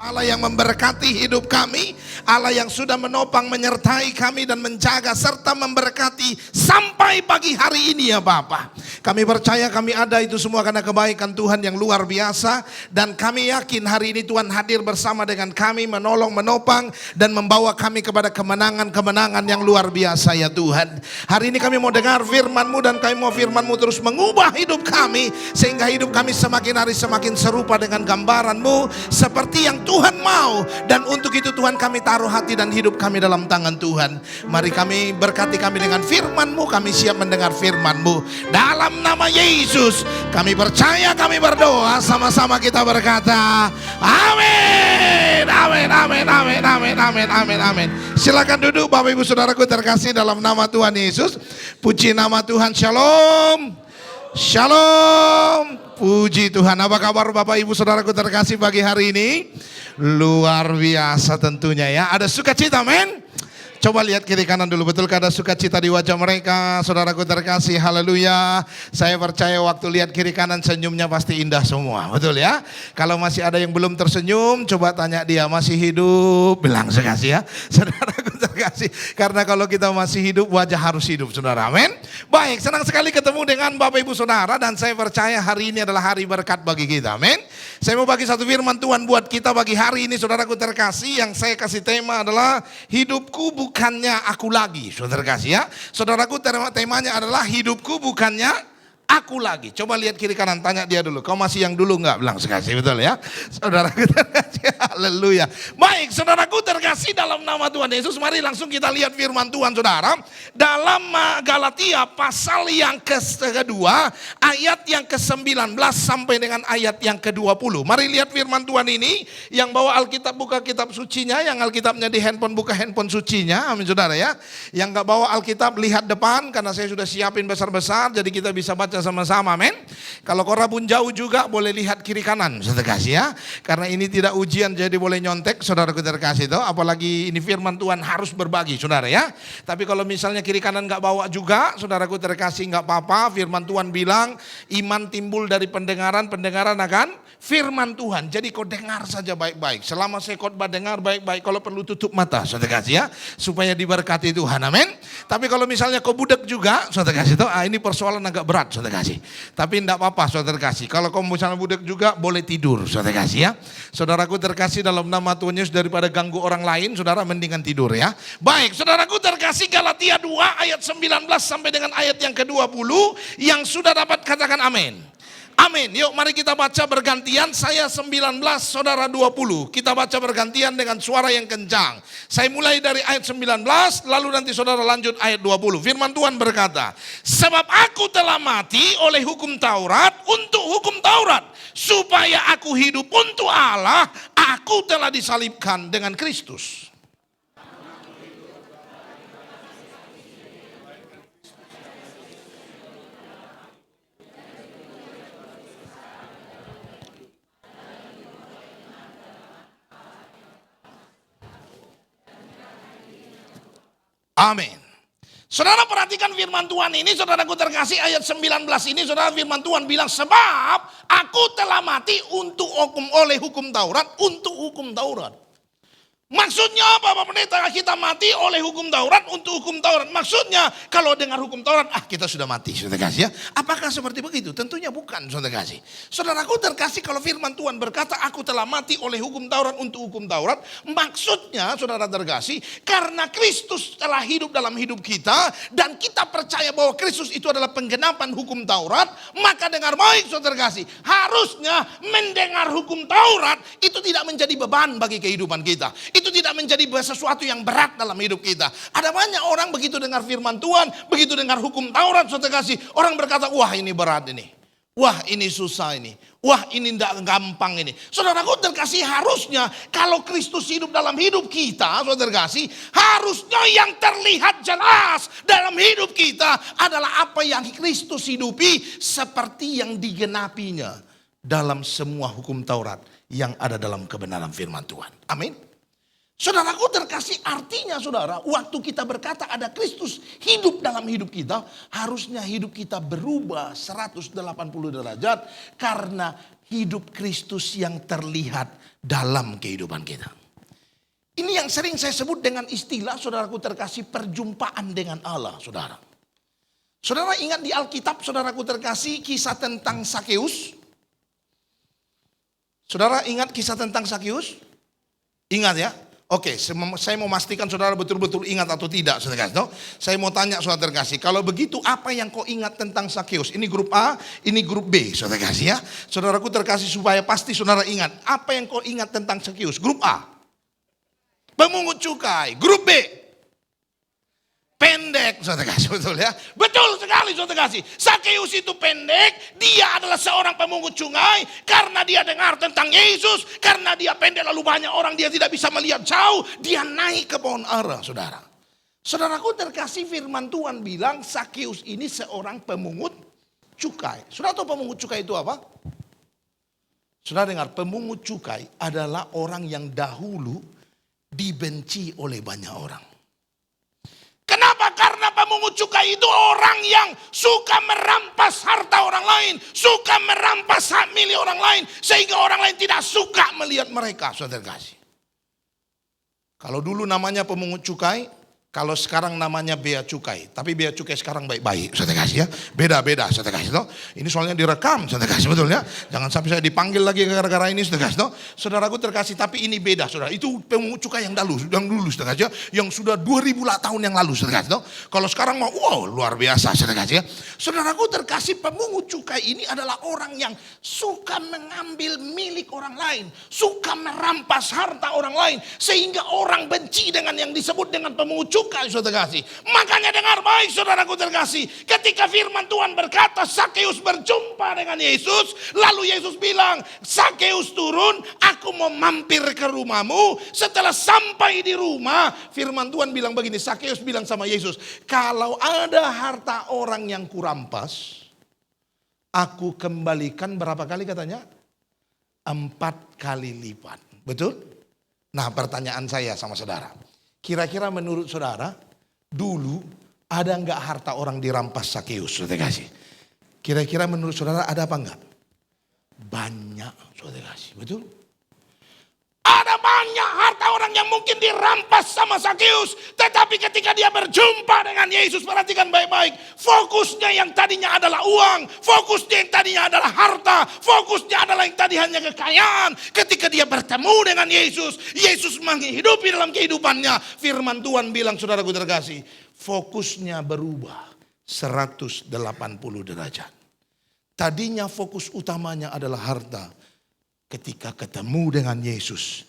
Allah yang memberkati hidup kami, Allah yang sudah menopang, menyertai kami dan menjaga serta memberkati sampai pagi hari ini ya Bapa. Kami percaya kami ada itu semua karena kebaikan Tuhan yang luar biasa, dan kami yakin hari ini Tuhan hadir bersama dengan kami, menolong, menopang dan membawa kami kepada kemenangan-kemenangan yang luar biasa ya Tuhan. Hari ini kami mau dengar firman-Mu dan kami mau firman-Mu terus mengubah hidup kami sehingga hidup kami semakin hari semakin serupa dengan gambaran-Mu seperti yang Tuhan mau, dan untuk itu Tuhan kami taruh hati dan hidup kami dalam tangan Tuhan. Mari kami berkati kami dengan firman-Mu, kami siap mendengar firman-Mu. Dalam nama Yesus kami percaya, kami berdoa, sama-sama kita berkata amin, amin, amin, amin, amin, amin, amin, amin. Silakan duduk Bapak Ibu Saudaraku terkasih dalam nama Tuhan Yesus. Puji nama Tuhan, shalom. Shalom, puji Tuhan. Apa kabar Bapak Ibu Saudaraku terkasih pagi hari ini? Luar biasa tentunya ya. Ada sukacita, men? Coba lihat kiri kanan dulu, betulkah ada sukacita di wajah mereka? Saudaraku terkasih, haleluya. Saya percaya waktu lihat kiri kanan senyumnya pasti indah semua, betul ya? Kalau masih ada yang belum tersenyum, coba tanya dia, masih hidup? Bilang sekasih ya, saudaraku terkasih. Karena kalau kita masih hidup, wajah harus hidup, saudara, amin. Baik, senang sekali ketemu dengan Bapak Ibu Saudara, dan saya percaya hari ini adalah hari berkat bagi kita, amin. Saya mau bagi satu firman Tuhan buat kita bagi hari ini, saudaraku terkasih. Yang saya kasih tema adalah hidupku bukannya aku lagi, saudara kasih ya. Saudaraku, temanya adalah hidupku bukannya aku lagi. Coba lihat kiri kanan, tanya dia dulu, kau masih yang dulu enggak? Bilang sekasih, betul ya. Saudaraku terkasih, haleluya. Baik, saudaraku terkasih dalam nama Tuhan Yesus, mari langsung kita lihat firman Tuhan saudara. Dalam Galatia pasal yang kedua, ayat yang ke-19 sampai dengan ayat yang ke-20. Mari lihat firman Tuhan ini. Yang bawa Alkitab buka kitab sucinya, yang Alkitabnya di handphone buka handphone sucinya, amin saudara ya. Yang enggak bawa Alkitab lihat depan, karena saya sudah siapin besar-besar, jadi kita bisa baca sama-sama, amin. Kalau kau rabun jauh juga boleh lihat kiri kanan, saudara kasih ya. Karena ini tidak ujian jadi boleh nyontek, saudaraku terkasih itu. Apalagi ini firman Tuhan harus berbagi, saudara ya. Tapi kalau misalnya kiri kanan nggak bawa juga, saudaraku terkasih, nggak apa-apa. Firman Tuhan bilang iman timbul dari pendengaran, pendengaran akan firman Tuhan. Jadi kau dengar saja baik-baik. Selama saya khotbah dengar baik-baik. Kalau perlu tutup mata, saudara kasih ya, supaya diberkati Tuhan, amin. Tapi kalau misalnya kau budak juga, saudara kasih itu, ini persoalan agak berat, saudara kasih. Tapi tidak apa-apa, saudara kasih. Kalau kau misalnya budak juga boleh tidur, saudara kasih ya. Saudaraku terkasih dalam nama Tuhan Yesus, daripada ganggu orang lain, saudara mendingan tidur ya. Baik, saudaraku terkasih, Galatia 2 ayat 19 sampai dengan ayat yang ke-20. Yang sudah dapat katakan amin. Amin. Yuk mari kita baca bergantian. Saya 19, saudara 20. Kita baca bergantian dengan suara yang kencang. Saya mulai dari ayat 19, lalu nanti saudara lanjut ayat 20. Firman Tuhan berkata, sebab aku telah mati oleh hukum Taurat untuk hukum Taurat, supaya aku hidup untuk Allah. Aku telah disalibkan dengan Kristus. Amin. Saudara perhatikan firman Tuhan ini, saudaraku terkasih, ayat 19 ini, saudara, firman Tuhan bilang, sebab aku telah mati oleh hukum Taurat, untuk hukum Taurat. Maksudnya apa Bapak Pendeta? Kita mati oleh hukum Taurat untuk hukum Taurat. Maksudnya kalau dengar hukum Taurat, kita sudah mati, saudara kasih ya. Apakah seperti begitu? Tentunya bukan, saudara kasih. Saudaraku terkasih, kalau firman Tuhan berkata aku telah mati oleh hukum Taurat untuk hukum Taurat, maksudnya saudara terkasih, karena Kristus telah hidup dalam hidup kita dan kita percaya bahwa Kristus itu adalah penggenapan hukum Taurat, maka dengar baik saudara kasih, harusnya mendengar hukum Taurat itu tidak menjadi beban bagi kehidupan kita. Itu tidak menjadi sesuatu yang berat dalam hidup kita. Ada banyak orang begitu dengar firman Tuhan, begitu dengar hukum Taurat, saudara kasih, orang berkata, wah ini berat ini. Wah ini susah ini. Wah ini tidak gampang ini. Saudaraku terkasih, harusnya kalau Kristus hidup dalam hidup kita, saudara kasih, harusnya yang terlihat jelas dalam hidup kita adalah apa yang Kristus hidupi seperti yang digenapinya dalam semua hukum Taurat yang ada dalam kebenaran firman Tuhan. Amin. Saudaraku terkasih, artinya saudara, waktu kita berkata ada Kristus hidup dalam hidup kita, harusnya hidup kita berubah 180 derajat karena hidup Kristus yang terlihat dalam kehidupan kita. Ini yang sering saya sebut dengan istilah, saudaraku terkasih, perjumpaan dengan Allah, saudara. Saudara ingat di Alkitab, saudaraku terkasih, kisah tentang Sakeus? Saudara ingat kisah tentang Sakeus? Ingat ya? Oke, saya mau memastikan saudara betul-betul ingat atau tidak, saudara kasih. Saya mau tanya saudara terkasih, kalau begitu apa yang kau ingat tentang Sakeus? Ini grup A, ini grup B, saudara kasih ya. Saudaraku terkasih, supaya pasti saudara ingat, apa yang kau ingat tentang Sakeus? Grup A, pemungut cukai. Grup B, pendek, saudara kasih, betul ya. Betul sekali saudara kasih. Sakeus itu pendek, dia adalah seorang pemungut cukai karena dia dengar tentang Yesus, karena dia pendek lalu banyak orang dia tidak bisa melihat jauh, dia naik ke pohon ara, saudara. Saudaraku terkasih, firman Tuhan bilang Sakeus ini seorang pemungut cukai. Saudara tahu pemungut cukai itu apa? Saudara dengar, pemungut cukai adalah orang yang dahulu dibenci oleh banyak orang. Kenapa? Karena pemungut cukai itu orang yang suka merampas harta orang lain, suka merampas hak milik orang lain, sehingga orang lain tidak suka melihat mereka, saudara kasih. Kalau dulu namanya pemungut cukai, kalau sekarang namanya bea cukai. Tapi bea cukai sekarang baik-baik, saudara kasih ya. Beda-beda, saudara kasih. Ini soalnya direkam, saudara kasih, betul ya. Jangan sampai saya dipanggil lagi gara-gara ini, saudara kasih. Saudaraku terkasih, tapi ini beda, saudara. Itu pemungut cukai yang dulu, saudara kasih, yang sudah 2000 tahun yang lalu, saudara kasih. Kalau sekarang mau, wow, luar biasa, saudara kasih ya. Saudaraku terkasih, pemungut cukai ini adalah orang yang suka mengambil milik orang lain, suka merampas harta orang lain, sehingga orang benci dengan yang disebut dengan pemungut cukai. Saudara kasih. Makanya dengar baik saudaraku terkasih. Ketika firman Tuhan berkata Sakeus berjumpa dengan Yesus. Lalu Yesus bilang, Sakeus turun, aku mau mampir ke rumahmu. Setelah sampai di rumah, firman Tuhan bilang begini. Sakeus bilang sama Yesus, kalau ada harta orang yang kurampas, aku kembalikan berapa kali katanya? 4 kali lipat. Betul? Nah, pertanyaan saya sama saudara. Kira-kira menurut saudara, dulu ada enggak harta orang dirampas Sakeus, saudara kasih? Kira-kira menurut saudara ada apa enggak? Banyak, saudara kasih, betul? Ada banyak harta orang yang mungkin dirampas sama Sakeus. Tetapi ketika dia berjumpa dengan Yesus, perhatikan baik-baik. Fokusnya yang tadinya adalah uang. Fokusnya yang tadinya adalah harta. Fokusnya adalah yang tadi hanya kekayaan. Ketika dia bertemu dengan Yesus, Yesus menghidupi dalam kehidupannya. Firman Tuhan bilang, saudaraku terkasih, fokusnya berubah 180 derajat. Tadinya fokus utamanya adalah harta. Ketika ketemu dengan Yesus,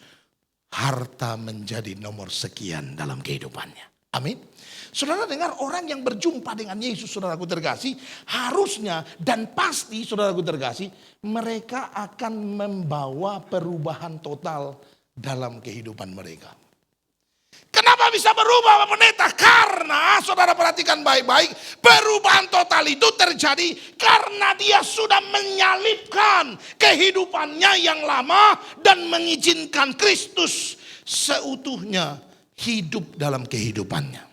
harta menjadi nomor sekian dalam kehidupannya. Amin. Saudara dengar, orang yang berjumpa dengan Yesus, saudaraku terkasih, harusnya dan pasti saudaraku terkasih, mereka akan membawa perubahan total dalam kehidupan mereka. Kenapa bisa berubah Pak Pendeta? Karena saudara perhatikan baik-baik, perubahan total itu terjadi karena dia sudah menyalipkan kehidupannya yang lama dan mengizinkan Kristus seutuhnya hidup dalam kehidupannya.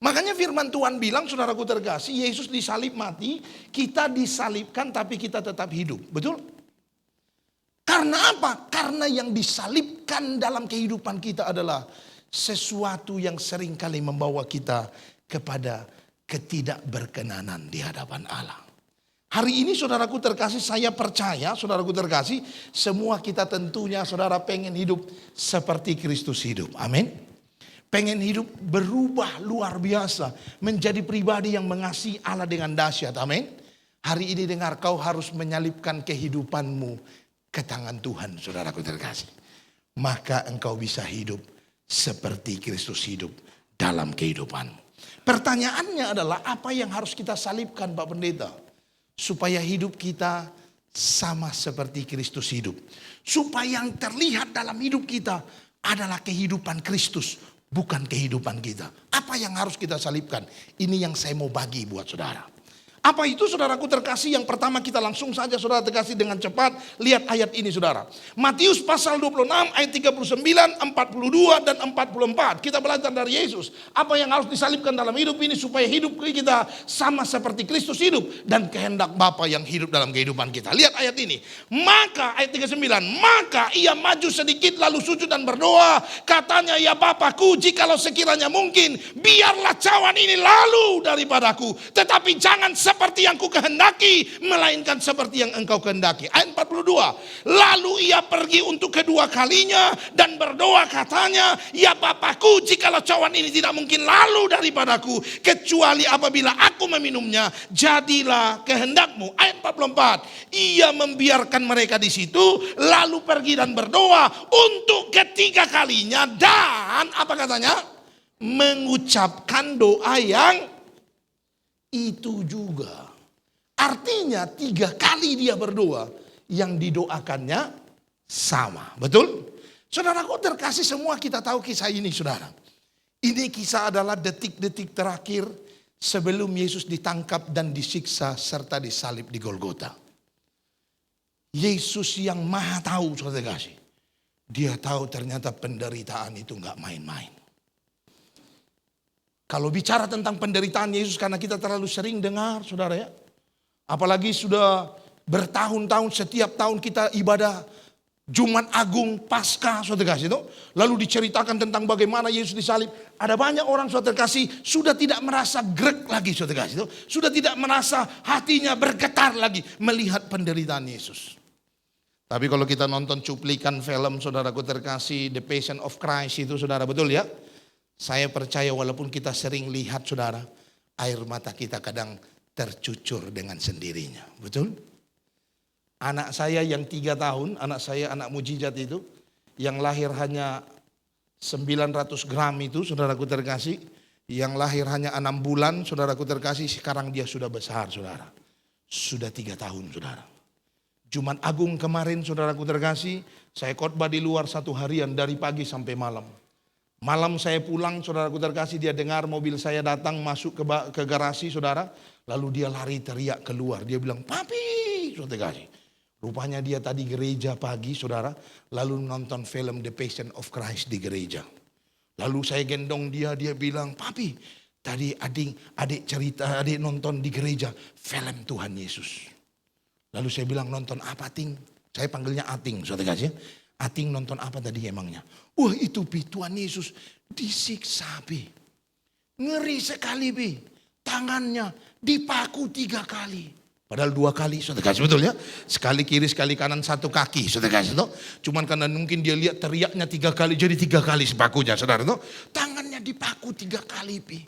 Makanya firman Tuhan bilang, saudaraku terkasih, Yesus disalib mati, kita disalibkan tapi kita tetap hidup. Betul? Karena apa? Karena yang disalibkan dalam kehidupan kita adalah sesuatu yang seringkali membawa kita kepada ketidakberkenanan di hadapan Allah. Hari ini saudaraku terkasih, saya percaya saudaraku terkasih, semua kita tentunya saudara pengen hidup seperti Kristus hidup. Amin. Pengen hidup berubah luar biasa, menjadi pribadi yang mengasihi Allah dengan dahsyat. Amin. Hari ini dengar, kau harus menyalipkan kehidupanmu ke tangan Tuhan, saudaraku terkasih. Maka engkau bisa hidup seperti Kristus hidup dalam kehidupanmu. Pertanyaannya adalah, apa yang harus kita salibkan Pak Pendeta? Supaya hidup kita sama seperti Kristus hidup. Supaya yang terlihat dalam hidup kita adalah kehidupan Kristus, bukan kehidupan kita. Apa yang harus kita salibkan? Ini yang saya mau bagi buat saudara. Apa itu saudaraku terkasih? Yang pertama kita langsung saja saudara terkasih dengan cepat. Lihat ayat ini saudara. Matius pasal 26 ayat 39, 42 dan 44. Kita belajar dari Yesus. Apa yang harus disalibkan dalam hidup ini supaya hidup kita sama seperti Kristus hidup. Dan kehendak Bapa yang hidup dalam kehidupan kita. Lihat ayat ini. Maka ayat 39. Maka ia maju sedikit lalu sujud dan berdoa. Katanya, ya Bapakku, jikalau sekiranya mungkin, biarlah cawan ini lalu daripadaku. Tetapi jangan seperti yang ku kehendaki, melainkan seperti yang engkau kehendaki. Ayat 42. Lalu ia pergi untuk kedua kalinya dan berdoa katanya, ya Bapakku, jikalau cawan ini tidak mungkin lalu daripadaku, kecuali apabila aku meminumnya, jadilah kehendakmu. Ayat 44. Ia membiarkan mereka di situ, lalu pergi dan berdoa untuk ketiga kalinya, dan apa katanya? Mengucapkan doa yang itu juga. Artinya 3 kali dia berdoa, yang didoakannya sama. Betul? Saudaraku terkasih, semua kita tahu kisah ini saudara. Ini kisah adalah detik-detik terakhir sebelum Yesus ditangkap dan disiksa serta disalib di Golgota. Yesus yang maha tahu saudara terkasih. Dia tahu ternyata penderitaan itu gak main-main. Kalau bicara tentang penderitaan Yesus, karena kita terlalu sering dengar saudara ya. Apalagi sudah bertahun-tahun, setiap tahun kita ibadah Jumat Agung, Paskah saudara kasih itu. Lalu diceritakan tentang bagaimana Yesus disalib. Ada banyak orang saudara kasih sudah tidak merasa grek lagi saudara kasih itu. Sudah tidak merasa hatinya bergetar lagi melihat penderitaan Yesus. Tapi kalau kita nonton cuplikan film saudaraku terkasih, The Passion of Christ itu saudara, betul ya. Saya percaya walaupun kita sering lihat saudara, air mata kita kadang tercucur dengan sendirinya. Betul? Anak saya yang 3 tahun, anak saya anak mujizat itu, yang lahir hanya 900 gram itu saudaraku terkasih, yang lahir hanya 6 bulan saudaraku terkasih, sekarang dia sudah besar saudara. Sudah 3 tahun saudara. Jumat Agung kemarin saudaraku terkasih, saya khotbah di luar 1 harian dari pagi sampai malam. Malam saya pulang saudaraku terkasih, dia dengar mobil saya datang masuk ke garasi saudara. Lalu dia lari teriak keluar. Dia bilang, papi saudara terkasih. Rupanya dia tadi gereja pagi saudara. Lalu nonton film The Passion of Christ di gereja. Lalu saya gendong dia bilang, papi tadi adik cerita, adik nonton di gereja film Tuhan Yesus. Lalu saya bilang, nonton apa Ting? Saya panggilnya Ating saudara terkasih. Ating nonton apa tadi emangnya? Wah itu Pi, Tuhan Yesus disiksa Pi. Ngeri sekali Pi. Tangannya dipaku 3 kali. Padahal 2 kali saudara kasih, betul ya. Sekali kiri sekali kanan 1 kaki saudara kasih. Cuman karena mungkin dia lihat teriaknya 3 kali, jadi 3 kali sepakunya saudara. Tangannya dipaku 3 kali Pi.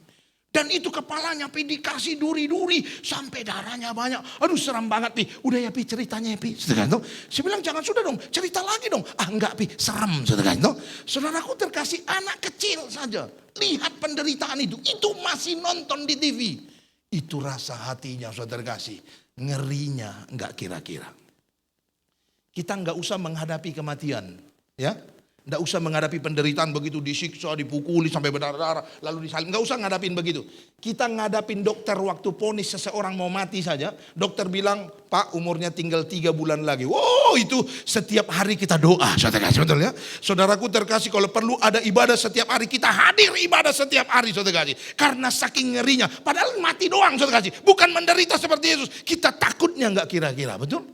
Dan itu kepalanya Pi dikasih duri-duri sampai darahnya banyak. Aduh seram banget Pi. Udah ya Pi ceritanya ya Pi. Saudara, saya bilang jangan sudah dong, cerita lagi dong. Ah enggak Pi, serem saudara. Saudaraku terkasih, anak kecil saja lihat penderitaan itu masih nonton di TV. Itu rasa hatinya saudara kasih, ngerinya enggak kira-kira. Kita enggak usah menghadapi kematian, ya. Tidak usah menghadapi penderitaan begitu disiksa, dipukuli sampai berdarah-darah, lalu disalib. Tidak usah ngadapin begitu. Kita ngadapin dokter waktu ponis seseorang mau mati saja. Dokter bilang, Pak umurnya tinggal 3 bulan lagi. Wow itu setiap hari kita doa. Saudara kasih, betul ya. Saudaraku terkasih, kalau perlu ada ibadah setiap hari, kita hadir ibadah setiap hari saudara kasih. Karena saking ngerinya. Padahal mati doang saudara kasih. Bukan menderita seperti Yesus. Kita takutnya nggak kira-kira, betul?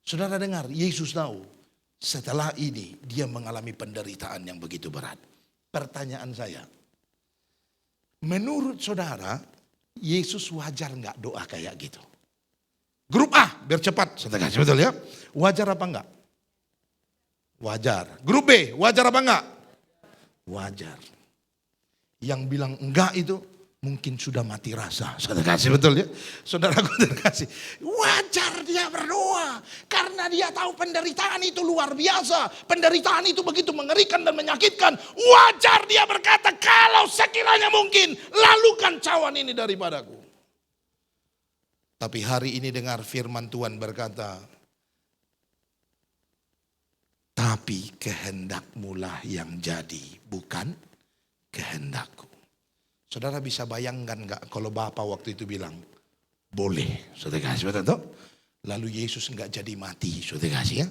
Saudara dengar, Yesus tahu. Setelah ini dia mengalami penderitaan yang begitu berat. Pertanyaan saya, menurut saudara Yesus wajar nggak doa kayak gitu? Grup A biar cepat, saudara kasih, betul ya? Wajar apa enggak? Wajar. Grup B wajar apa enggak? Wajar. Yang bilang enggak itu mungkin sudah mati rasa, saudara kasih, betul ya? Saudaraku terkasih, wajar dia berdoa karena dia tahu penderitaan itu luar biasa, penderitaan itu begitu mengerikan dan menyakitkan. Wajar dia berkata, kalau sekiranya mungkin, lalukan cawan ini daripadaku. Tapi hari ini dengar firman Tuhan berkata, tapi kehendakmu lah yang jadi, bukan kehendakku. Saudara bisa bayangkan gak kalau Bapak waktu itu bilang, boleh. Saudara kasih, betul toh? Lalu Yesus enggak jadi mati, saudara kasih ya.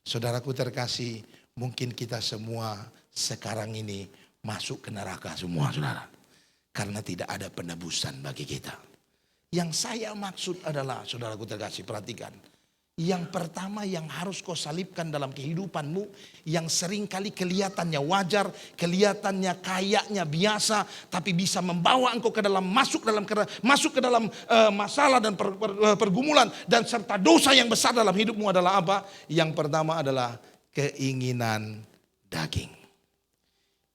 Saudaraku terkasih, mungkin kita semua sekarang ini masuk ke neraka semua, saudara. Karena tidak ada penebusan bagi kita. Yang saya maksud adalah, saudaraku terkasih, perhatikan. Yang pertama yang harus kau salibkan dalam kehidupanmu, yang seringkali kelihatannya wajar, kelihatannya kayaknya biasa, tapi bisa membawa engkau ke dalam masuk ke dalam masalah dan pergumulan dan serta dosa yang besar dalam hidupmu adalah apa? Yang pertama adalah keinginan daging.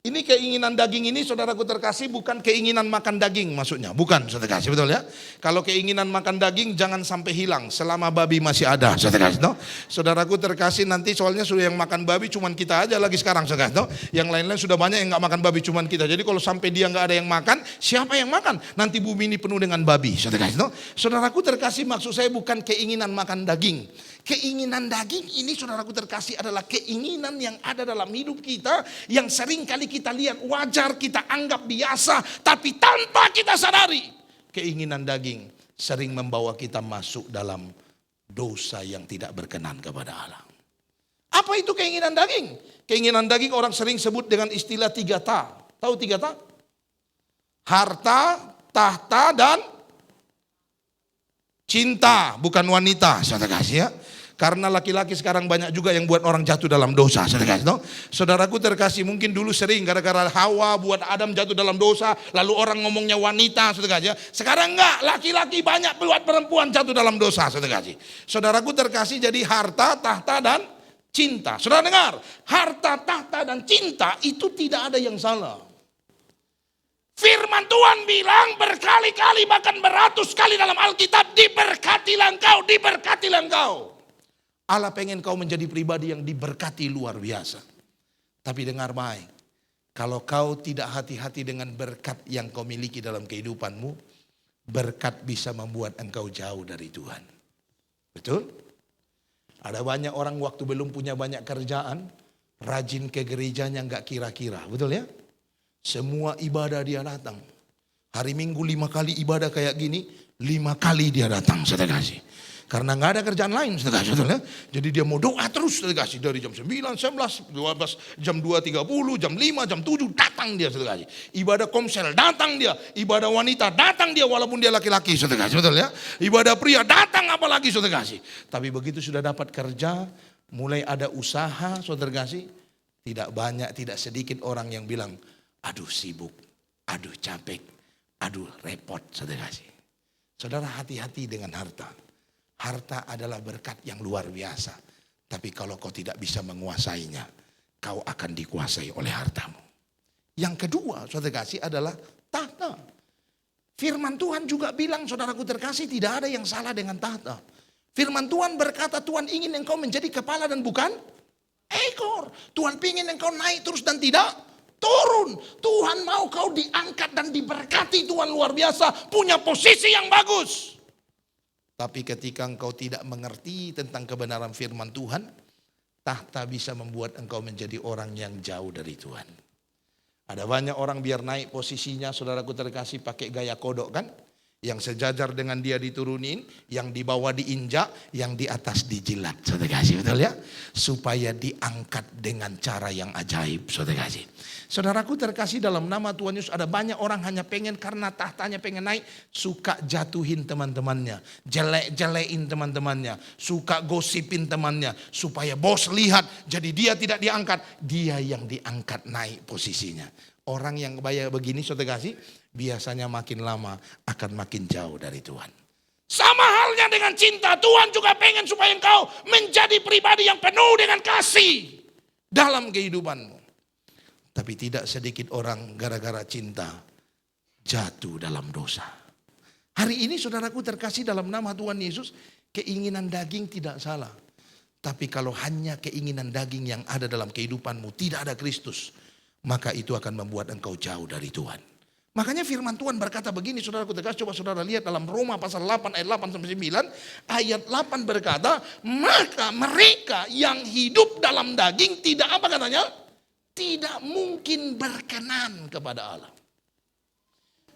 Ini keinginan daging ini, saudaraku terkasih, bukan keinginan makan daging maksudnya. Bukan, saudara kasih, betul ya. Kalau keinginan makan daging jangan sampai hilang selama babi masih ada, saudara kasih. No? Saudaraku terkasih, nanti soalnya sudah yang makan babi cuman kita aja lagi sekarang, saudara kasih. No? Yang lain-lain sudah banyak yang gak makan babi cuman kita. Jadi kalau sampai dia gak ada yang makan, siapa yang makan? Nanti bumi ini penuh dengan babi, saudara kasih. No? Saudaraku terkasih, maksud saya bukan keinginan makan daging. Keinginan daging ini, saudaraku terkasih, adalah keinginan yang ada dalam hidup kita, yang sering kali kita lihat wajar, kita anggap biasa, tapi tanpa kita sadari, keinginan daging sering membawa kita masuk dalam dosa yang tidak berkenan kepada Allah. Apa itu keinginan daging? Keinginan daging orang sering sebut dengan istilah 3 ta. Tahu 3 ta? Harta, tahta, dan cinta, bukan wanita, saudara kasih ya. Karena laki-laki sekarang banyak juga yang buat orang jatuh dalam dosa, saudara kasih. No? Saudaraku terkasih, mungkin dulu sering gara-gara Hawa buat Adam jatuh dalam dosa, lalu orang ngomongnya wanita, saudara kasih. Sekarang enggak, laki-laki banyak buat perempuan jatuh dalam dosa, saudara kasih. Saudaraku terkasih, jadi harta, tahta, dan cinta. Saudara dengar, harta, tahta, dan cinta itu tidak ada yang salah. Firman Tuhan bilang berkali-kali, bahkan beratus kali dalam Alkitab, diberkatilah engkau, diberkatilah engkau. Allah pengen kau menjadi pribadi yang diberkati luar biasa. Tapi dengar baik, kalau kau tidak hati-hati dengan berkat yang kau miliki dalam kehidupanmu, berkat bisa membuat engkau jauh dari Tuhan. Betul? Ada banyak orang waktu belum punya banyak kerjaan, rajin ke gerejanya enggak kira-kira, betul ya? Semua ibadah dia datang. Hari Minggu 5 kali ibadah kayak gini, 5 kali dia datang, saudara kasih. Karena nggak ada kerjaan lain, saudara kasih. Jadi dia mau doa terus, saudara kasih. Dari jam 9, 11, 12, jam 2.30, jam 5, jam 7, datang dia, saudara kasih. Ibadah komsel, datang dia. Ibadah wanita, datang dia walaupun dia laki-laki, saudara kasih. Betul ya? Ibadah pria, datang apalagi, saudara kasih. Tapi begitu sudah dapat kerja, mulai ada usaha, saudara kasih. Tidak banyak, tidak sedikit orang yang bilang, aduh sibuk, aduh capek, aduh repot, saudara kasih. Saudara hati-hati dengan harta. Harta adalah berkat yang luar biasa. Tapi kalau kau tidak bisa menguasainya, kau akan dikuasai oleh hartamu. Yang kedua, saudara kasih, adalah tahta. Firman Tuhan juga bilang, saudaraku terkasih, tidak ada yang salah dengan tahta. Firman Tuhan berkata, Tuhan ingin engkau menjadi kepala dan bukan ekor. Tuhan ingin engkau naik terus dan tidak turun. Tuhan mau kau diangkat dan diberkati. Tuhan luar biasa, punya posisi yang bagus. Tapi ketika engkau tidak mengerti tentang kebenaran firman Tuhan, tahta bisa membuat engkau menjadi orang yang jauh dari Tuhan. Ada banyak orang biar naik posisinya, saudaraku terkasih, pakai gaya kodok kan? Yang sejajar dengan dia diturunin, yang di bawah diinjak, yang di atas dijilat, saudara kasih, betul ya? Supaya diangkat dengan cara yang ajaib, saudara kasih. Saudaraku terkasih, dalam nama Tuhan Yesus ada banyak orang hanya pengen karena tahtanya pengen naik, suka jatuhin teman-temannya, jelek-jelekin teman-temannya, suka gosipin temannya, supaya bos lihat, jadi dia tidak diangkat, dia yang diangkat naik posisinya. Orang yang bayar begini, saudara kasih, biasanya makin lama akan makin jauh dari Tuhan. Sama halnya dengan cinta, Tuhan juga pengen supaya engkau menjadi pribadi yang penuh dengan kasih dalam kehidupanmu. Tapi tidak sedikit orang gara-gara cinta jatuh dalam dosa. Hari ini saudaraku terkasih, dalam nama Tuhan Yesus, keinginan daging tidak salah. Tapi kalau hanya keinginan daging yang ada dalam kehidupanmu, tidak ada Kristus, maka itu akan membuat engkau jauh dari Tuhan. Makanya firman Tuhan berkata begini, saudaraku terkasih, coba saudara lihat dalam Roma pasal 8 ayat 8-9. Ayat 8 berkata, maka mereka yang hidup dalam daging tidak apa katanya? Tidak mungkin berkenan kepada Allah.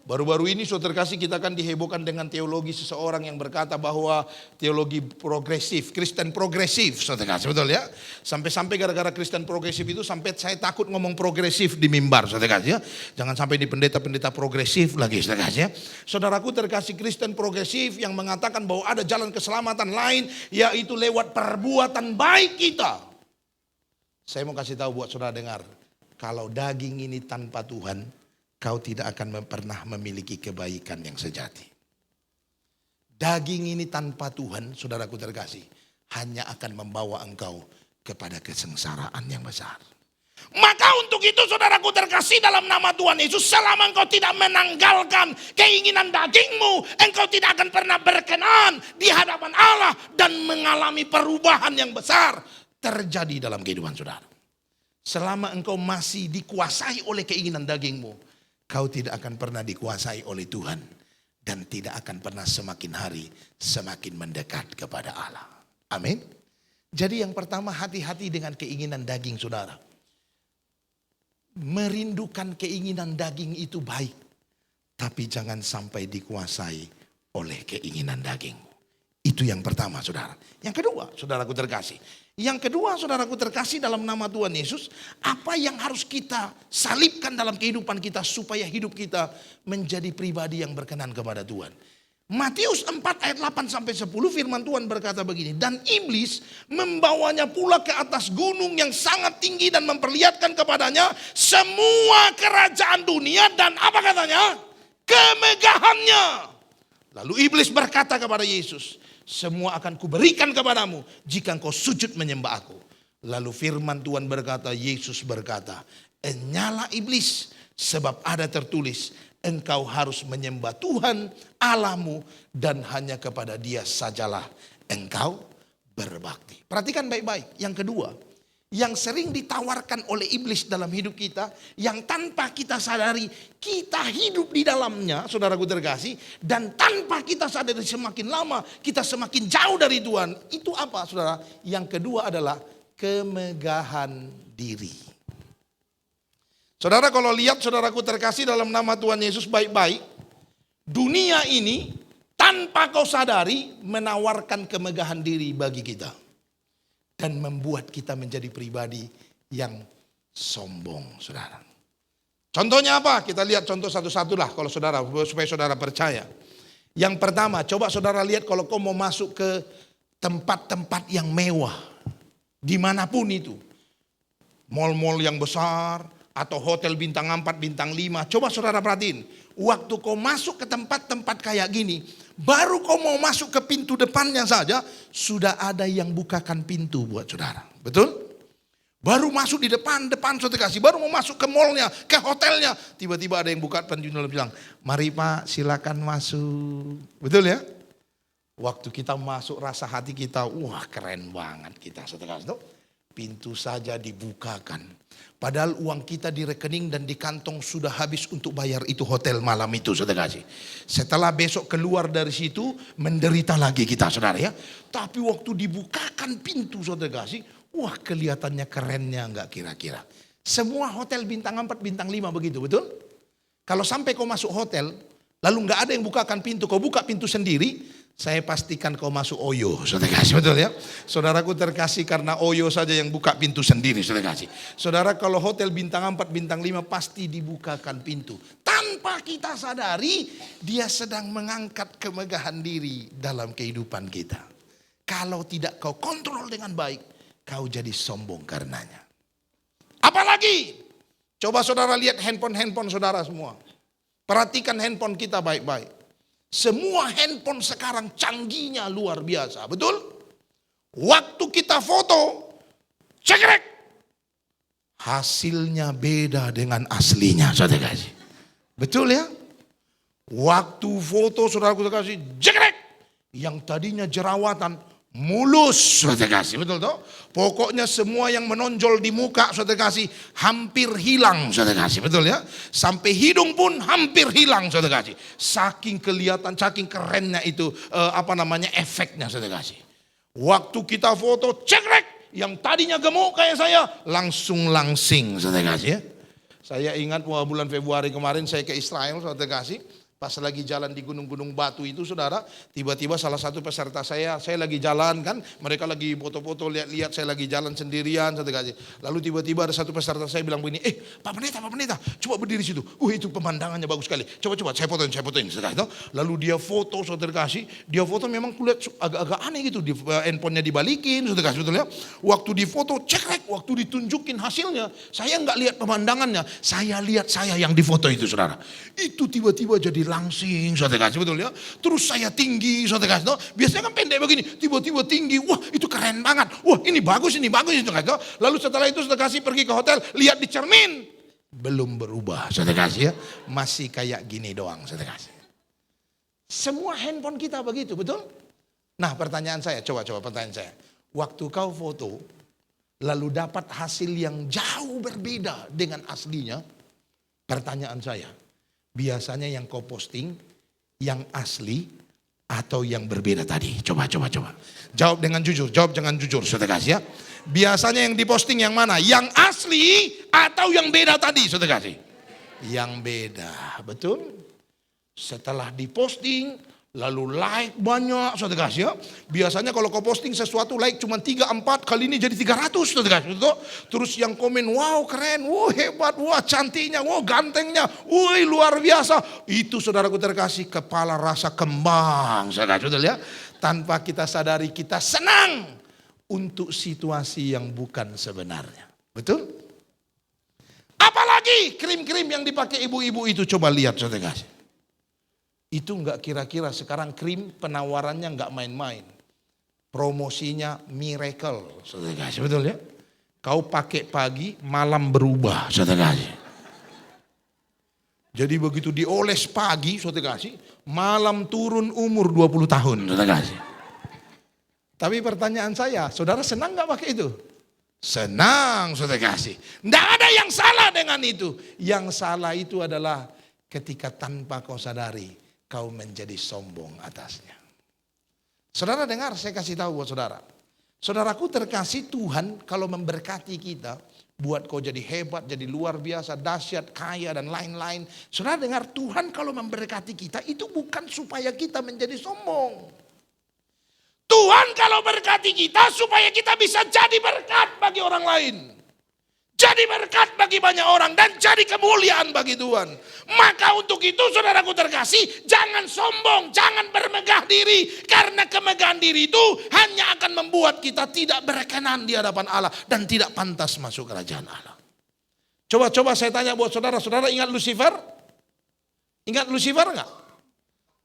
Baru-baru ini saudara kasih kita akan dihebohkan dengan teologi seseorang yang berkata bahwa teologi progresif, Kristen progresif, saudara kasih, betul ya? Sampai-sampai gara-gara Kristen progresif itu sampai saya takut ngomong progresif di mimbar, saudara kasih ya. Jangan sampai di pendeta-pendeta progresif lagi, saudara kasih ya. Saudaraku terkasih, Kristen progresif yang mengatakan bahwa ada jalan keselamatan lain, yaitu lewat perbuatan baik kita. Saya mau kasih tahu buat saudara dengar, kalau daging ini tanpa Tuhan, kau tidak akan pernah memiliki kebaikan yang sejati. Daging ini tanpa Tuhan, saudaraku terkasih, hanya akan membawa engkau kepada kesengsaraan yang besar. Maka untuk itu saudaraku terkasih, dalam nama Tuhan Yesus, selama engkau tidak menanggalkan keinginan dagingmu, engkau tidak akan pernah berkenan di hadapan Allah dan mengalami perubahan yang besar terjadi dalam kehidupan saudara. Selama engkau masih dikuasai oleh keinginan dagingmu, kau tidak akan pernah dikuasai oleh Tuhan dan tidak akan pernah semakin hari semakin mendekat kepada Allah. Amin. Jadi yang pertama, hati-hati dengan keinginan daging saudara. Merindukan keinginan daging itu baik, tapi jangan sampai dikuasai oleh keinginan dagingmu. Itu yang pertama saudara. Yang kedua, saudaraku terkasih. Yang kedua, saudaraku terkasih, dalam nama Tuhan Yesus, apa yang harus kita salibkan dalam kehidupan kita supaya hidup kita menjadi pribadi yang berkenan kepada Tuhan. Matius 4 ayat 8 sampai 10 firman Tuhan berkata begini, dan iblis membawanya pula ke atas gunung yang sangat tinggi dan memperlihatkan kepadanya semua kerajaan dunia dan apa katanya? Kemegahannya. Lalu iblis berkata kepada Yesus, semua akan kuberikan kepadamu jika engkau sujud menyembah aku. Lalu firman Tuhan berkata, Yesus berkata, enyala iblis, sebab ada tertulis, engkau harus menyembah Tuhan Allahmu dan hanya kepada Dia sajalah engkau berbakti. Perhatikan baik-baik. Yang kedua, yang sering ditawarkan oleh iblis dalam hidup kita, yang tanpa kita sadari kita hidup di dalamnya, saudaraku terkasih, dan tanpa kita sadari semakin lama kita semakin jauh dari Tuhan. Itu apa saudara? Yang kedua adalah kemegahan diri. Saudara, kalau lihat saudaraku terkasih dalam nama Tuhan Yesus baik-baik, dunia ini tanpa kau sadari menawarkan kemegahan diri bagi kita. Dan membuat kita menjadi pribadi yang sombong, saudara. Contohnya apa? Kita lihat contoh satu-satu lah kalau saudara, supaya saudara percaya. Yang pertama, coba saudara lihat kalau kau mau masuk ke tempat-tempat yang mewah. Dimanapun itu. Mall-mall yang besar, atau hotel bintang 4, bintang 5. Coba saudara perhatiin. Waktu kau masuk ke tempat-tempat kayak gini, baru kau mau masuk ke pintu depannya saja, sudah ada yang bukakan pintu buat saudara. Betul? Baru masuk di depan saudara kasih, baru mau masuk ke mallnya, ke hotelnya, tiba-tiba ada yang buka pintu dan bilang, mari Pak silakan masuk. Betul ya? Waktu kita masuk rasa hati kita, wah keren banget kita saudara kasih. Pintu saja dibukakan. Padahal uang kita di rekening dan di kantong sudah habis untuk bayar itu hotel malam itu, saudara kasih. Setelah besok keluar dari situ, menderita lagi kita, saudara ya. Tapi waktu dibukakan pintu, saudara kasih, wah kelihatannya kerennya enggak kira-kira. Semua hotel bintang 4, bintang 5 begitu, betul? Kalau sampai kau masuk hotel, lalu enggak ada yang bukakan pintu, kau buka pintu sendiri, saya pastikan kau masuk Oyo, saudara kasih, betul ya. Saudaraku terkasih, karena Oyo saja yang buka pintu sendiri, saudara kasih. Saudara, kalau hotel bintang 4, bintang 5 pasti dibukakan pintu. Tanpa kita sadari, dia sedang mengangkat kemegahan diri dalam kehidupan kita. Kalau tidak kau kontrol dengan baik, kau jadi sombong karenanya. Apalagi, coba saudara lihat handphone saudara semua. Perhatikan handphone kita baik-baik. Semua handphone sekarang canggihnya luar biasa, betul? Waktu kita foto, cekrek, hasilnya beda dengan aslinya, saudara kasih. Betul ya? Waktu foto saudara kasih, cekrek, yang tadinya jerawatan, mulus, saudara kasih, betul toh? Pokoknya semua yang menonjol di muka, saudara kasih, hampir hilang, saudara kasih, betul ya? Sampai hidung pun hampir hilang, saudara kasih. Saking kelihatan, saking kerennya itu, efeknya, saudara kasih. Waktu kita foto, cekrek, yang tadinya gemuk kayak saya, langsung langsing, saudara kasih ya. Saya ingat bulan Februari kemarin saya ke Israel, saudara kasih. Pas lagi jalan di gunung-gunung batu itu saudara, tiba-tiba salah satu peserta saya lagi jalan kan, mereka lagi foto-foto, lihat-lihat saya lagi jalan sendirian, saudara kasih. Lalu tiba-tiba ada satu peserta saya bilang begini, Pak Pendeta, coba berdiri situ. Itu pemandangannya bagus sekali. Coba, saya fotoin, saudara. Lalu dia foto, saudara kasih, dia foto memang kulihat agak-agak aneh gitu, handphonenya dibalikin, saudara kasih, betul ya. Waktu difoto, cekrek, waktu ditunjukin hasilnya, saya nggak lihat pemandangannya, saya lihat saya yang difoto itu, saudara. Itu tiba-tiba jadi langsing, saudara kasih, betul ya. Terus saya tinggi, saudara kasih. Biasanya kan pendek begini, tiba-tiba tinggi. Wah, itu keren banget. Wah, ini bagus, saudara kasih. Lalu setelah itu saudara kasih pergi ke hotel, lihat di cermin, belum berubah, saudara kasih ya. Masih kayak gini doang, saudara kasih. Semua handphone kita begitu, betul? Nah, pertanyaan saya, coba pertanyaan saya. Waktu kau foto, lalu dapat hasil yang jauh berbeda dengan aslinya, pertanyaan saya, biasanya yang kau posting, yang asli atau yang berbeda tadi? Coba. Jawab dengan jujur, saudara kasih ya. Biasanya yang diposting yang mana? Yang asli atau yang beda tadi, saudara kasih? Yang beda, betul? Setelah diposting, lalu like banyak, saudara kasih ya. Biasanya kalau kau posting sesuatu like cuma 3-4, kali ini jadi 300, saudara kasih. Betul? Terus yang komen, wow keren, wow hebat, wow cantiknya, wow gantengnya, wow luar biasa. Itu saudaraku terkasih, kepala rasa kembang, saudara kasih, betul ya. Tanpa kita sadari kita senang untuk situasi yang bukan sebenarnya. Betul? Apalagi krim-krim yang dipakai ibu-ibu itu, coba lihat, saudara kasih. Itu enggak kira-kira sekarang krim penawarannya enggak main-main. Promosinya miracle, saudara kasih, betul ya? Kau pakai pagi, malam berubah, saudara kasih. Jadi begitu dioles pagi, saudara kasih, malam turun umur 20 tahun, saudara kasih. Tapi pertanyaan saya, saudara senang enggak pakai itu? Senang, saudara kasih. Enggak ada yang salah dengan itu. Yang salah itu adalah ketika tanpa kau sadari, kau menjadi sombong atasnya. Saudara dengar, saya kasih tahu buat saudara. Saudaraku terkasih, Tuhan kalau memberkati kita, buat kau jadi hebat, jadi luar biasa, dahsyat, kaya dan lain-lain. Saudara dengar, Tuhan kalau memberkati kita itu bukan supaya kita menjadi sombong. Tuhan kalau berkati kita supaya kita bisa jadi berkat bagi orang lain. Jadi berkat bagi banyak orang dan jadi kemuliaan bagi Tuhan. Maka untuk itu saudaraku terkasih, jangan sombong, jangan bermegah diri. Karena kemegahan diri itu hanya akan membuat kita tidak berkenan di hadapan Allah dan tidak pantas masuk kerajaan Allah. Coba saya tanya buat saudara ingat Lucifer? Ingat Lucifer enggak?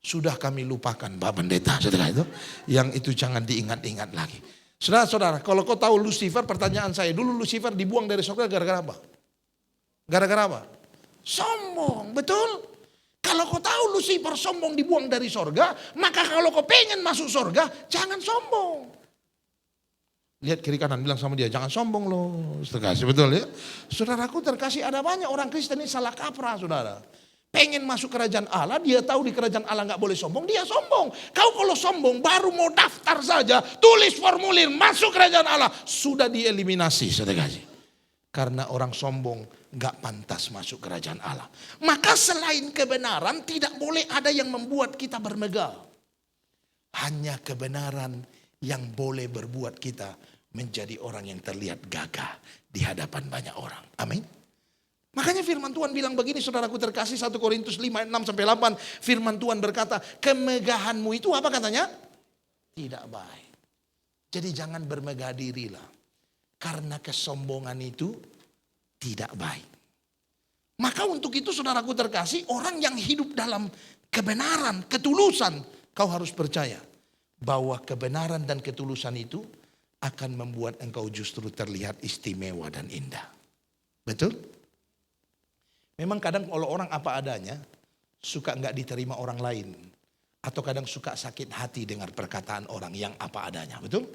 Sudah kami lupakan Pak Pendeta, saudara itu. Yang itu jangan diingat-ingat lagi. Saudara-saudara, kalau kau tahu Lucifer, pertanyaan saya, dulu Lucifer dibuang dari surga gara-gara apa? Gara-gara apa? Sombong, betul? Kalau kau tahu Lucifer sombong dibuang dari surga, maka kalau kau pengen masuk surga, jangan sombong. Lihat kiri kanan, bilang sama dia, jangan sombong loh. Terkasih, betul ya? Saudaraku terkasih, ada banyak orang Kristen ini salah kaprah, saudara. Pengen masuk kerajaan Allah, dia tahu di kerajaan Allah nggak boleh sombong, dia sombong. Kau kalau sombong baru mau daftar saja, tulis formulir masuk kerajaan Allah, sudah dieliminasi, saudara kasih. Karena orang sombong nggak pantas masuk kerajaan Allah. Maka selain kebenaran tidak boleh ada yang membuat kita bermegah. Hanya kebenaran yang boleh berbuat kita menjadi orang yang terlihat gagah di hadapan banyak orang. Amin. Makanya firman Tuhan bilang begini, saudaraku terkasih, 1 Korintus 5 ayat 6 sampai 8. Firman Tuhan berkata, kemegahanmu itu apa katanya? Tidak baik. Jadi jangan bermegah dirilah. Karena kesombongan itu tidak baik. Maka untuk itu saudaraku terkasih, orang yang hidup dalam kebenaran, ketulusan, kau harus percaya bahwa kebenaran dan ketulusan itu akan membuat engkau justru terlihat istimewa dan indah. Betul? Memang kadang kalau orang apa adanya, suka nggak diterima orang lain. Atau kadang suka sakit hati dengar perkataan orang yang apa adanya, betul?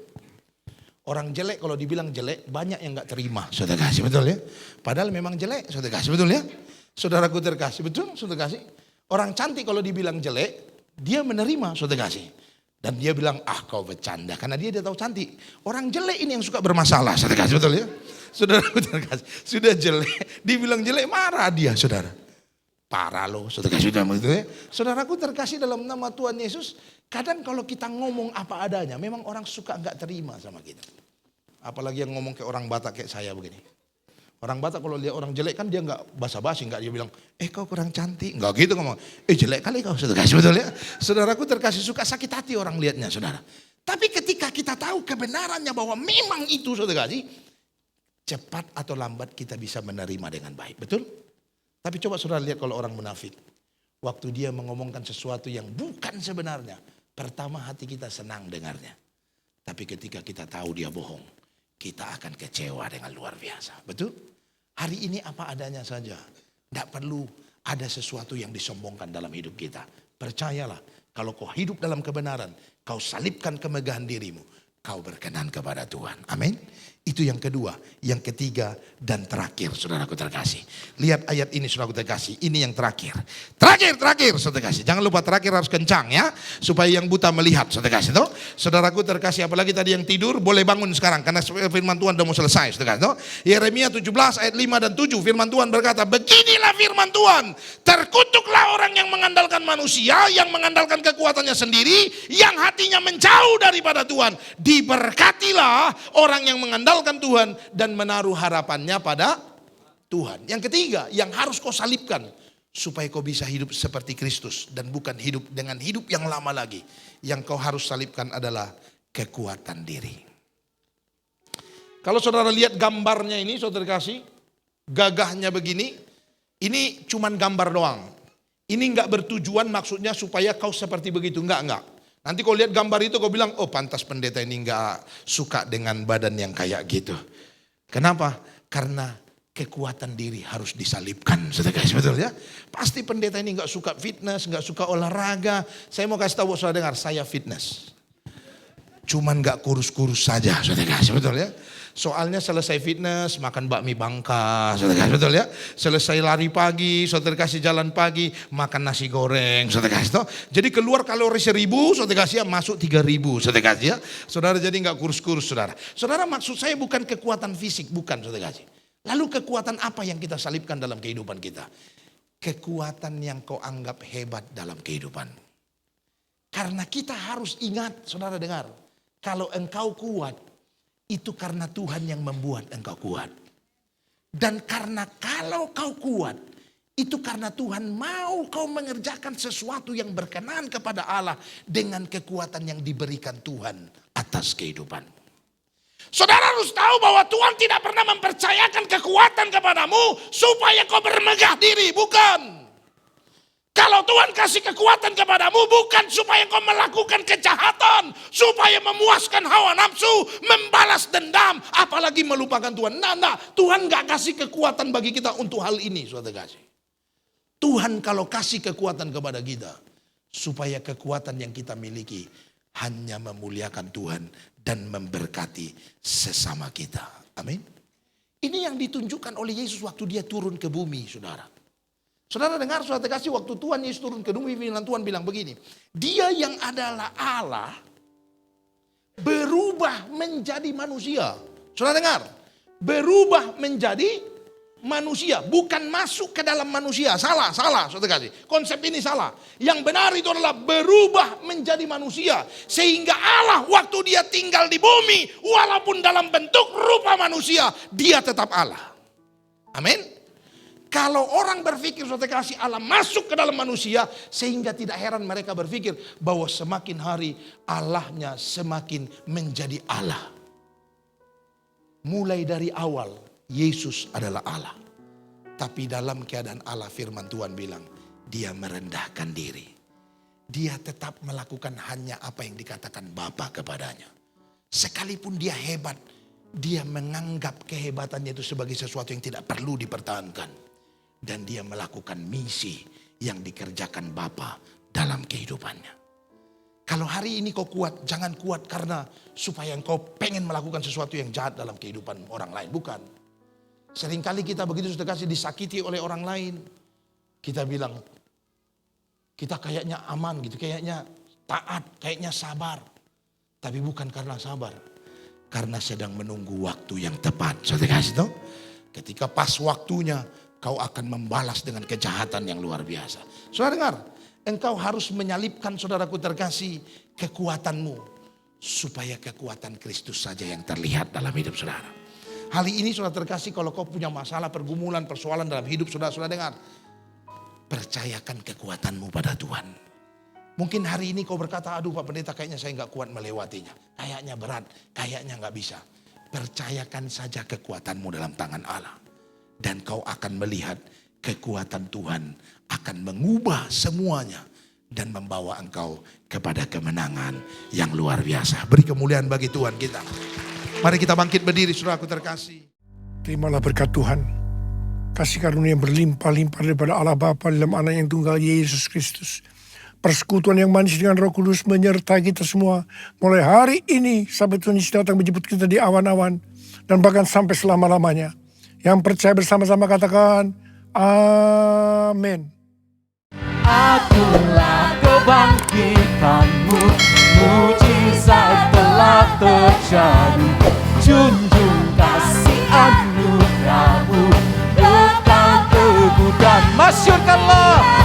Orang jelek kalau dibilang jelek, banyak yang nggak terima, saudara kasih, betul ya? Padahal memang jelek, saudara kasih, betul ya? Saudaraku terkasih, betul, saudara kasih? Orang cantik kalau dibilang jelek, dia menerima, saudara kasih. Dan dia bilang, kau bercanda, karena dia tahu cantik. Orang jelek ini yang suka bermasalah, saudara kasih, betul ya? Saudaraku terkasih, sudah jelek, Dibilang jelek marah dia, saudara. Parah loh, saudara kasih dalam itu ya. Saudaraku terkasih dalam nama Tuhan Yesus. Kadang kalau kita ngomong apa adanya, memang orang suka nggak terima sama kita. Apalagi yang ngomong kayak orang Batak kayak saya begini. Orang Batak kalau lihat orang jelek kan dia nggak basa-basi, nggak dia bilang, kau kurang cantik, nggak gitu ngomong. Jelek kali kau, saudara kasih betul ya. Saudaraku terkasih suka sakit hati orang lihatnya, saudara. Tapi ketika kita tahu kebenarannya bahwa memang itu, saudara kasih, cepat atau lambat kita bisa menerima dengan baik, betul? Tapi coba saudara lihat kalau orang munafik. Waktu dia mengomongkan sesuatu yang bukan sebenarnya. Pertama hati kita senang dengarnya. Tapi ketika kita tahu dia bohong, kita akan kecewa dengan luar biasa. Betul? Hari ini apa adanya saja. Tidak perlu ada sesuatu yang disombongkan dalam hidup kita. Percayalah, kalau kau hidup dalam kebenaran, kau salibkan kemegahan dirimu, kau berkenan kepada Tuhan. Amin. Itu yang kedua. Yang ketiga dan terakhir, saudaraku terkasih. Lihat ayat ini, saudaraku terkasih. Ini yang terakhir. Terakhir, saudara kasih. Jangan lupa terakhir harus kencang ya. Supaya yang buta melihat, saudara kasih. Tuh. Saudaraku terkasih, apalagi tadi yang tidur, boleh bangun sekarang. Karena firman Tuhan sudah mau selesai, saudara kasih. Yeremia 17 ayat 5 dan 7. Firman Tuhan berkata, beginilah firman Tuhan. Terkutuklah orang yang mengandalkan manusia, yang mengandalkan kekuatannya sendiri, yang hatinya menjauh daripada Tuhan. Diberkatilah orang yang mengandalkan Tuhan dan menaruh harapannya pada Tuhan. Yang ketiga, yang harus kau salibkan supaya kau bisa hidup seperti Kristus dan bukan hidup dengan hidup yang lama lagi. Yang kau harus salibkan adalah kekuatan diri. Kalau saudara lihat gambarnya ini, saudara kasih, gagahnya begini, ini cuman gambar doang. Ini enggak bertujuan maksudnya supaya kau seperti begitu, enggak. Nanti kau lihat gambar itu kau bilang, oh pantas pendeta ini enggak suka dengan badan yang kayak gitu. Kenapa? Karena kekuatan diri harus disalibkan. Saudara guys, betul ya? Pasti pendeta ini enggak suka fitness, enggak suka olahraga. Saya mau kasih tahu saudara dengar, saya fitness. Cuman enggak kurus-kurus saja, saudara guys, betul ya? Soalnya selesai fitness, makan bakmi Bangka, saudara kasih, betul ya. Selesai lari pagi, saudara kasih jalan pagi, makan nasi goreng, saudara kasih. Jadi keluar kalori 1000, saudara kasih, masuk 3000, saudara kasih ya. Saudara jadi nggak kurus-kurus, saudara. Saudara, maksud saya bukan kekuatan fisik, bukan, saudara kasih. Lalu kekuatan apa yang kita salibkan dalam kehidupan kita? Kekuatan yang kau anggap hebat dalam kehidupanmu. Karena kita harus ingat, saudara dengar, kalau engkau kuat, itu karena Tuhan yang membuat engkau kuat. Dan karena kalau kau kuat, itu karena Tuhan mau kau mengerjakan sesuatu yang berkenan kepada Allah dengan kekuatan yang diberikan Tuhan atas kehidupanmu. Saudara harus tahu bahwa Tuhan tidak pernah mempercayakan kekuatan kepadamu supaya kau bermegah diri, bukan. Kalau Tuhan kasih kekuatan kepadamu bukan supaya kau melakukan kejahatan, supaya memuaskan hawa nafsu, membalas dendam, apalagi melupakan Tuhan. Nah, Tuhan gak kasih kekuatan bagi kita untuk hal ini, saudara kasih. Tuhan kalau kasih kekuatan kepada kita, supaya kekuatan yang kita miliki hanya memuliakan Tuhan dan memberkati sesama kita. Amin. Ini yang ditunjukkan oleh Yesus waktu dia turun ke bumi, saudara. Saudara dengar, saudara kasih, waktu Tuhan Yesus turun ke bumi, firman Tuhan bilang begini. Dia yang adalah Allah berubah menjadi manusia. Saudara dengar, berubah menjadi manusia, bukan masuk ke dalam manusia. Salah, saudara kasih. Konsep ini salah. Yang benar itu adalah berubah menjadi manusia. Sehingga Allah waktu dia tinggal di bumi, walaupun dalam bentuk rupa manusia, dia tetap Allah. Amin. Kalau orang berpikir saudara kasih Allah masuk ke dalam manusia, sehingga tidak heran mereka berpikir bahwa semakin hari Allahnya semakin menjadi Allah. Mulai dari awal Yesus adalah Allah. Tapi dalam keadaan Allah, firman Tuhan bilang dia merendahkan diri. Dia tetap melakukan hanya apa yang dikatakan Bapa kepadanya. Sekalipun dia hebat, dia menganggap kehebatannya itu sebagai sesuatu yang tidak perlu dipertahankan. Dan dia melakukan misi yang dikerjakan Bapa dalam kehidupannya. Kalau hari ini kau kuat, jangan kuat karena supaya engkau pengen melakukan sesuatu yang jahat dalam kehidupan orang lain. Bukan. Seringkali kita begitu sudah kasih disakiti oleh orang lain. Kita bilang, kita kayaknya aman gitu, kayaknya taat, kayaknya sabar. Tapi bukan karena sabar. Karena sedang menunggu waktu yang tepat. Saudara kasih tahu? Ketika pas waktunya, kau akan membalas dengan kejahatan yang luar biasa. Saudara dengar, engkau harus menyalipkan, saudaraku terkasih, kekuatanmu. Supaya kekuatan Kristus saja yang terlihat dalam hidup saudara. Hari ini saudara terkasih, kalau kau punya masalah, pergumulan, persoalan dalam hidup saudara, saudara dengar. Percayakan kekuatanmu pada Tuhan. Mungkin hari ini kau berkata, aduh Pak Pendeta kayaknya saya gak kuat melewatinya. Kayaknya berat, kayaknya gak bisa. Percayakan saja kekuatanmu dalam tangan Allah. Dan kau akan melihat kekuatan Tuhan akan mengubah semuanya. Dan membawa engkau kepada kemenangan yang luar biasa. Beri kemuliaan bagi Tuhan kita. Mari kita bangkit berdiri, saudaraku terkasih. Terimalah berkat Tuhan. Kasih karunia yang berlimpah-limpah daripada Allah Bapa dalam Anak yang tunggal Yesus Kristus. Persekutuan yang manis dengan Roh Kudus menyertai kita semua. Mulai hari ini sampai Tuhan Yesus datang menjemput kita di awan-awan. Dan bahkan sampai selama-lamanya. Yang percaya bersama-sama katakan, amin. Akulah kebangkitanmu, mujizat telah terjadi. Junjung kasih anugerahmu, kekal teguh dan masyurkanlah.